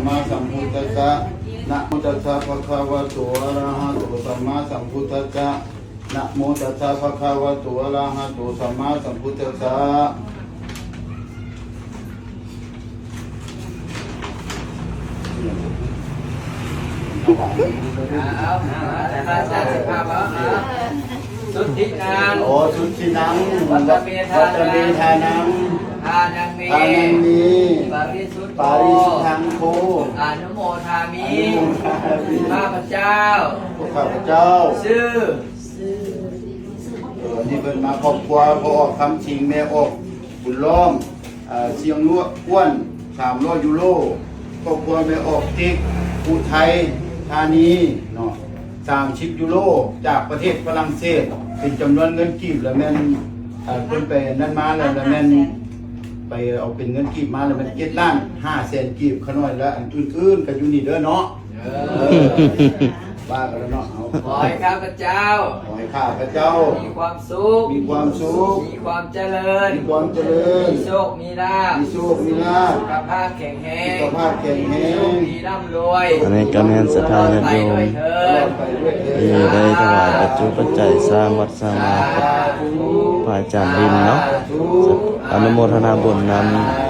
มาสัมพุทธัสสะนะโมตัสสะภะคะวะโตอะระหะโตสัมมาสัมพุทธัสสะนะโมตัสสะภะคะวะโตอะระหะโตสัมมาสัมพุทธัสสะสุทธินัง โอสุทินัง วัตเมธานัง ทานัง ทานังเม ทานังมี ปาริสุทธ ปาริสุทธังโฆ อนุโมทามิ อนุโมทามิ ข้าพเจ้า ข้าพเจ้า ชื่อ นี่เป็นมาครอบครัวพอออกคำชิงแม่ออกบุญล้อมเชียงลวกอ้วน300 ยูโรครอบครัวแม่ออกติ๊กอุทัยธานีเนาะ30 ยูโรจากประเทศฝรั่งเศสเป็นจำนวนเงินกีบแล้วแม่นเพิ่นไปนั่นมาแล้วแม่นไปเอาเป็นเงินกีบมาแล้วมัน7,500,000 กีบขน้อยแล้วอันอื่นๆก็อยู่นี่เด้อเนาะว่ากันแล้วเนาะเอา ขอให้ข้าพเจ้า ขอให้ข้าพเจ้า มีความสุข มีความสุข มีความเจริญ มีความเจริญ มีโชค มีลาภ มีโชคมีลาภ สุขภาพแข็งแร สุ ง ขภาพแข็งแรง มีร่ำรวย อันนี้ก็แม่นศรัทธาญาติโยม ไปด้วยเถิด ไปด้วยเถิ ที่ ด ได้ถวายปัจจุปัจจัยสร้างวัดสร้างวาพระอาจารย์ดินเนาะอนุโมทนาบุญนำ